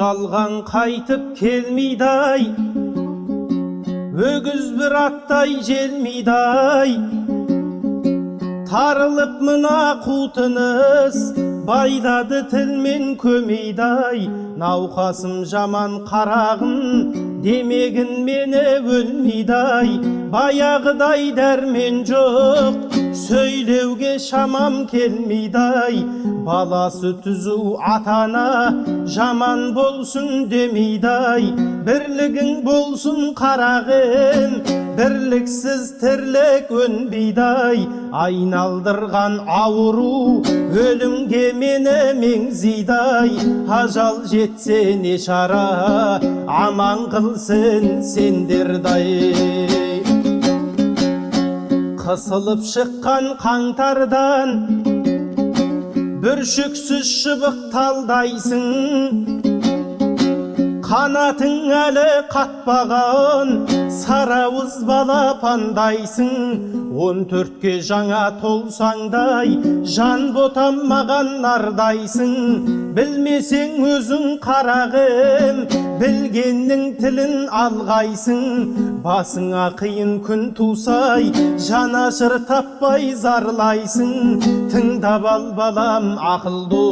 жалған қайтып келмейді-ай, өгіз бір аттай желмейді-ай. Тарылып мына қутыныс, байлады тілмен көмейді-ай. Науқасым жаман қарағым, демегін мені өлмейді-ай. Баяғыдай дәрмен жоқ, сөйлеуге шамам келмейді-ай. Баласы түзу атана, жаман болсын демейді-ай. Бірлігің болсын қарағым, бірліксіз тірлік өнбейді-ай. Айналдырған ауру, өлімге мені меңзейді-ай. Ажал жетсе не шара, аман қылсын сендерді-ай. Қысылып шыққан қаңтардан, бүршіксіз шыбық талдайсың. Қанатың әлі қатпаған, сарауыз балапандайсың. 14-ке жаңа толсаңдай, жан ботамаған нардайсың. Білмесең өзің қарағым, білгеннің тілін алғайсың. Басыңа қиын күн тусай, жанашыр таппай зарлайсың. Тыңдап ал балам ақылды,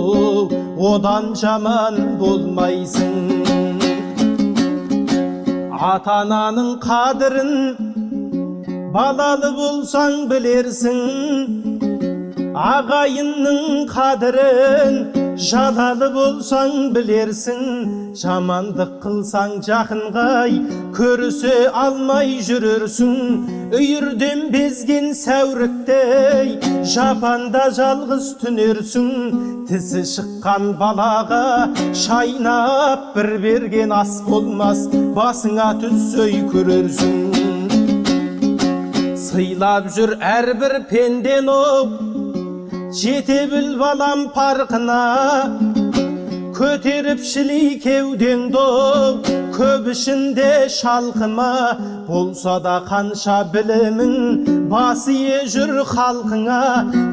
одан жаман болмайсың. Ата-ананың қадірін балалы болсаң білерсің. Ағайынның қадірін жалалы болсаң білерсің. Жамандық қылсаң жақынғай, көрісе алмай жүрерсің. Үйірден безген сәуріктей, жапанда жалғыз түнерсің. Тісі шыққан балаға шайнап бір берген ас болмас, басыңа түссөй көрерсің. Сыйлап жүр әрбір пенден оп, жете біл балам парқына. Көтеріп шілей кеудеңді оп, көп ішінде шалқыма. Болса да қанша білімің, басы жүр халқыңа.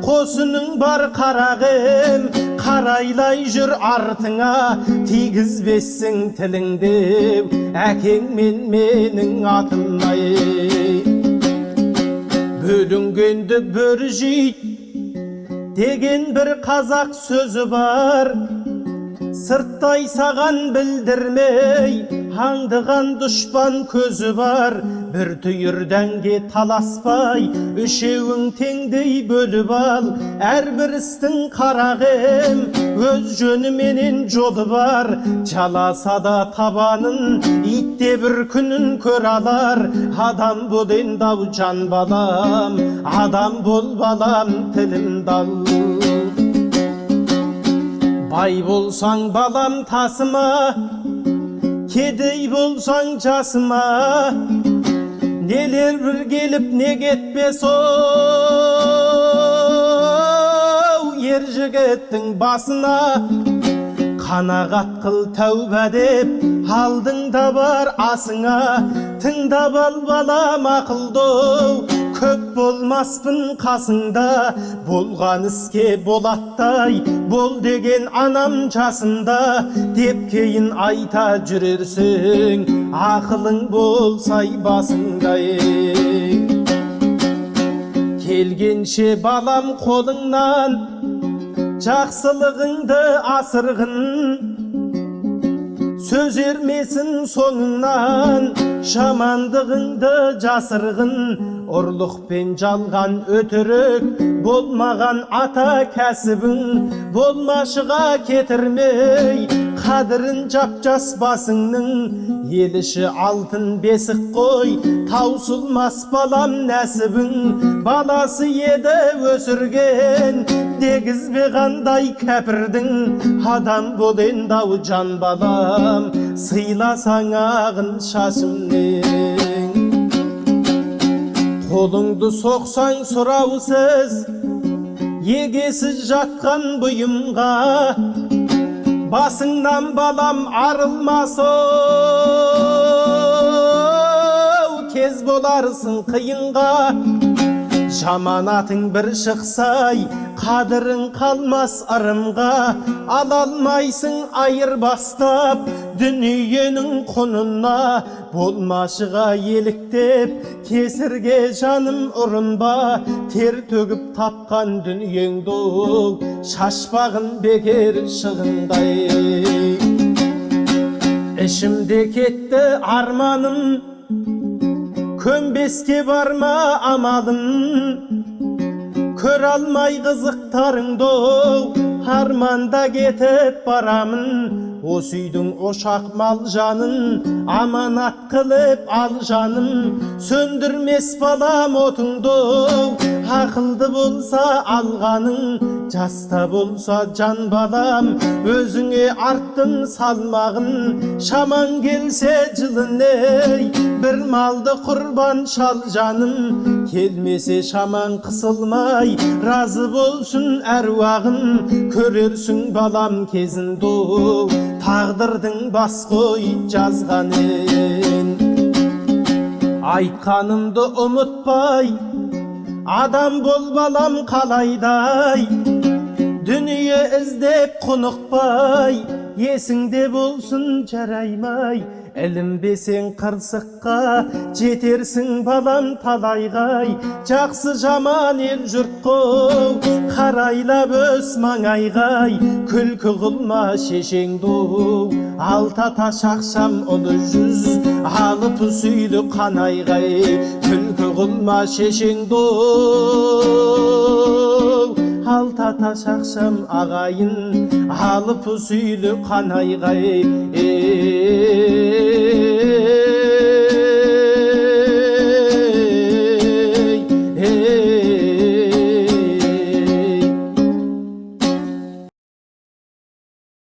Қосының бар қарағым, қарайлай жүр артыңа. Тигізбессің тіліңді, әкең мен менің атымнай. Бөлінгенді бір жейт деген бір қазақ сөзі бар. Сырттай саған білдірмей, аңдыған дұшпан көзі бар. Бір түйірденге таласпай, үшеуің теңдей бөліп ал. Әрбір істің қарағым, өз жөні менен жолы бар. Жаласа да табанын, итте бір күнін көр алар. Адам бол ендау жан балам, адам бол балам тілімді ал. Бай болсаң балам тасыма, кедей болсаң жасыма. Нелер бір келіп не кетпес оу, ер жігіттің басына. Қанағат қыл тәуба деп, алдыңда бар асыңа. Тыңдап ал балам ақылды, көп болмаспын қасыңда. Болған іске болаттай, бол деген анам жасында. Деп кейін айта жүрерсің, ақылың болсай басыңдай. Келгенше балам қолыңнан, жақсылығыңды асырғын. Сөз ермесін соңыңнан, жамандығыңды жасырғын. Ұрлық пен жалған өтірік, болмаған ата кәсібің. Болмашыға кетірмей, қадірін жап-жас басыңның. Ел іші алтын бесік қой, таусылмас балам нәсібің. Баласы еді өсірген, дегізбе қандай кәпірдің. Адам бол ендау жан балам, сыйласаң ағын шашымнен. Қолыңды соқсаң сұраусыз, егесіз жатқан бұйымға. Басыңнан балам арылмас оу, кез боларсың қиынға. Жаманатың бір шықсай, қадірің қалмас ырымға. Ала алмайсың айыр бастап, Dünyenin konuna bolmaşığa yeliktep kesirge canım urunba ter tөгüp tapkan dünyengdo şaşpagın beker şığınday eşimde ketti armanım kömbeske barma amalın kör almay kızıktarыңdo harmanda ketip baramın o süydün oşak mal canın amanat kılıp al canım söndürmez balam otungdu akıldı bolsa alganın jasta bolsa can balam özüňe arttın salmagın şaman gelse жылын ey bir maldı kurban şal canım kelmese şaman kısılmay razı bolsun erwagın körürsün balam kezin doğ tağdırdın bas koy жазганын aytkanımdı umutpay adam bol balam kalayday dünya izdep konukpay yesinde bolsun jaraymay elinbesen kırsıkka jetersin balam talaygay jakсы jaman el jurtko karaylap öz maňaygay külkü kılma şeşeňdu alta taş akşam olu yüz alıp süylü kanaygay külkü kılma şeşeňdu alta taş akşam agayın alıp süylü kanaygay